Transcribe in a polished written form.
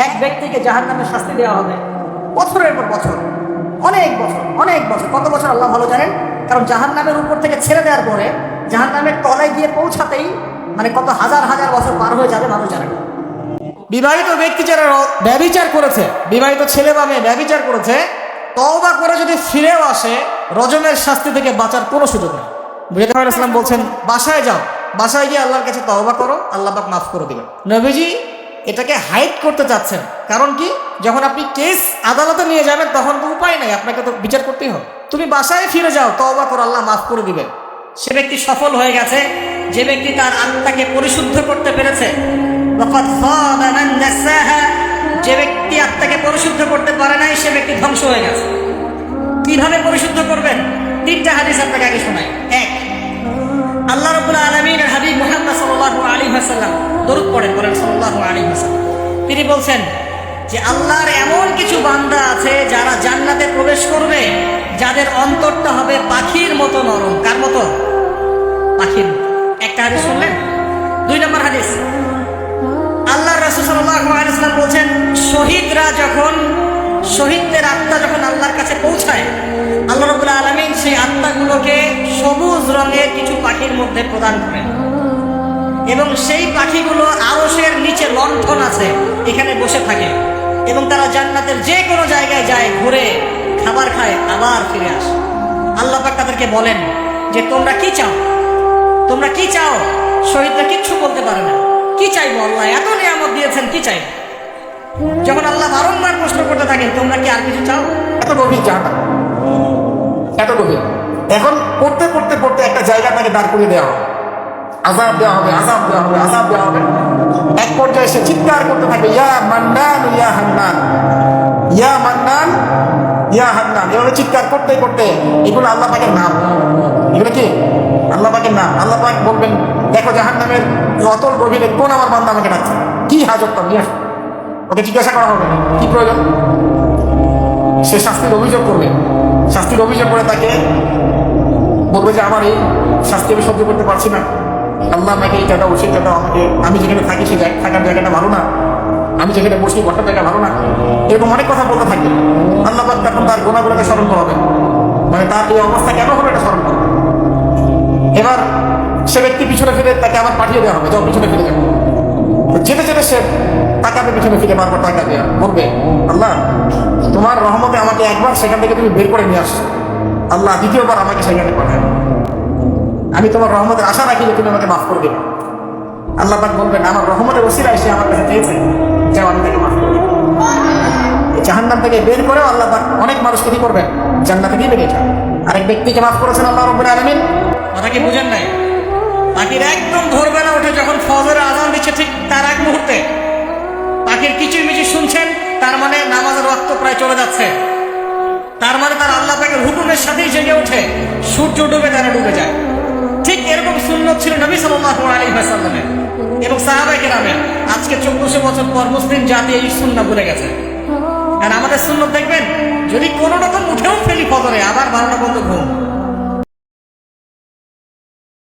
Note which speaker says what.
Speaker 1: এক ব্যক্তিকে জাহান্নামের শাস্তি দেওয়া হবে বছরের পর বছর, অনেক বছর অনেক বছর। কত বছর আল্লাহ ভালো জানেন, কারণ জাহান্নামের উপর থেকে ছেড়ে দেওয়ার পরে জাহান্নামের তলায় গিয়ে পৌঁছাতেই মানে কত হাজার হাজার বছর পার হয়ে যাবে মানুষ জানে না। বিবাহিত ব্যক্তি যারা ব্যভিচার করেছে, বিবাহিত ছেলে বা মেয়ে ব্যভিচার করেছে, তওবা করে যদি ফিরেও আসে রজমের শাস্তি থেকে বাঁচার কোনো সুযোগ নেই। ইসলাম বলছেন বাসায় যাও, বাসায় গিয়ে আল্লাহর কাছে তওবা করো, আল্লাহ পাক মাফ করে দিবেন। নবীজি এটাকে হাইড করতে চাচ্ছেন, কারণ কি, যখন আপনি কেস আদালতে নিয়ে যাবেন তখন তো উপায় নাই, আপনাকে তো বিচার করতেই হবে। তুমি বাসায় ফিরে যাও, তওবা করো, আল্লাহ মাফ করে দিবেন। সে ব্যক্তি সফল হয়ে গেছে যে ব্যক্তি তার আত্মাকে পরিশুদ্ধ করতে পেরেছে। যে ব্যক্তি আত্মাকে পরিশুদ্ধ করতে পারে নাই সে ব্যক্তি ধ্বংস হয়ে গেছে। কিভাবে পরিশুদ্ধ করবেন? তিনটা হাদিস আপনাকে আগে শোনাই। এক, আল্লাহ রাব্বুল আলামিনের হাবিব মুহাম্মদ সাল্লাল্লাহু আলাইহি ওয়াসাল্লাম দরুদ পড়েন, বলেন সাল্লাল্লাহু আলাইহি ওয়াসাল্লাম। তিনি বলছেন যে আল্লাহর এমন কিছু বান্দা আছে যারা জান্নাতে প্রবেশ করবে, যাদের অন্তরটা হবে পাখির মতো নরম। কার মতো? পাখির মতো। একটা হাদিস শুনলেন। দুই নম্বর হাদিস, আল্লাহর রাসূল সাল্লাল্লাহু আলাইহি ওয়াসাল্লাম বলছেন শহীদদের আত্মা যখন আল্লাহর কাছে পৌঁছায়, আল্লাহ রাব্বুল আলামিন সেই আত্মাগুলোকে সবুজ রঙের কিছু পাখির মধ্যে প্রদান করেন এবং সেই পাখিগুলো আরশের নিচে লণ্ঠন আছে, এখানে বসে থাকে এবং তারা জান্নাতের যে কোনো জায়গায় যায়, ঘুরে খাবার খায়, আবার ফিরে আসে। আল্লাহ পাক তাদেরকে বলেন যে তোমরা কি চাও, তোমরা কি চাও? শহীদরা কিচ্ছু বলতে পারে না, কি চাইবো, আল্লাহ এত নিয়ামত দিয়েছেন, কি চাই? যখন আল্লাহ বারংবার প্রশ্ন করতে থাকেন তোমরা কি আর কিছু চাও?
Speaker 2: এত গভীর জাহান্নাম, এত গভীর। এখন পড়তে পড়তে পড়তে একটা জায়গা তাকে দাঁড় করিয়ে দেওয়া হবে, আযাব দেওয়া হবে, আযাব দেওয়া হবে, আযাব দেওয়া হবে। এক পর্যায়ে সে চিৎকার করতে থাকবে, ইয়া মান্নান ইয়া হান্নান, ইয়া মান্নান ইয়া হান্নান। এভাবে চিৎকার করতে করতে, এগুলো আল্লাহ পাকের নাম। এগুলো কি আল্লাহ পাকের নাম। আল্লাহ পাক বলবেন, দেখো জাহান্নামের অতল গভীরে কোন আমার বান্দা আমাকে ডাকছে, কি হাজত তার নিয়ে আসো। ওকে জিজ্ঞাসা করা হবে কি প্রয়োজন, সে শাস্তির অভিযোগ করবে। শাস্তির অভিযোগ করে তাকে বলবে যে আমার এই শাস্তি আমি সহ্য করতে পারছি না, আল্লাহ আমাকে এই জায়গা উচিত জায়গা, আমাকে আমি যেখানে থাকি সে থাকার জায়গাটা ভালো না, আমি যেখানে বসি বসার জায়গা ভালো না, এরকম অনেক কথা বলতে থাকবে। আল্লাহ পাক তখন তার গুনাহগুলোকে স্মরণ করাবেন, মানে তার এই অবস্থা কেন হলো এটা স্মরণ করবে। এবার সে ব্যক্তি পিছনে ফিরে তাকে আবার পাঠিয়ে দেওয়া হবে, যাও পিছনে ফিরে যাবে। যেতে যেতে সে তাকাবে পিছনে ফিরে, বারবার তাকাবে, বলবে আল্লাহ তোমার রহমতে আমাকে একবার সেখান থেকে তুমি বের করে নিয়ে আসছো, আল্লাহ দ্বিতীয়বার আমাকে সেখানে পাঠায়, আমি তোমার রহমতের আশা রাখি যে তুমি আমাকে মাফ করে দেবে। আল্লাহ পাক বলবেন আমার রহমতের ওসিলায় সে আমার কাছে চেয়েছে, যাও আমি তাকে মাফ করে দেব। জাহান্নাম থেকে বের করেও আল্লাহ পাক অনেক মানুষকে কি করবেন, জান্নাতে দিয়ে বেরিয়ে যান। আরেক ব্যক্তিকে মাফ করেছেন আল্লাহ রাব্বুল আলামিন।
Speaker 1: কথা কি বুঝেন নাই? পাখির একদম ভোরবেলা উঠে যখন ফজরের আজান দিচ্ছে ঠিক তার এক মুহূর্তে পাখির কিচিরমিচির শুনছেন, তার মানে নামাজের ওয়াক্ত প্রায় চলে যাচ্ছে, তার মানে তার আল্লাহ পাকের হুকুমের সাথেই জেগে ওঠে, সূর্য ডুবে তারা ডুবে যায়। ঠিক এরকম সুন্নত ছিল নবী সাল্লাল্লাহু আলাইহি ওয়াসাল্লামের এবং সাহাবায়ে কেরামের। আজকে 1400 বছর পর মুসলিম জাতি এই সুন্নাহ ভুলে গেছে। আর আমাদের সুন্নত দেখবেন, যদি কোনো রকম উঠেও ফেলি ফজরে, আবার 12টা পর্যন্ত ঘুম।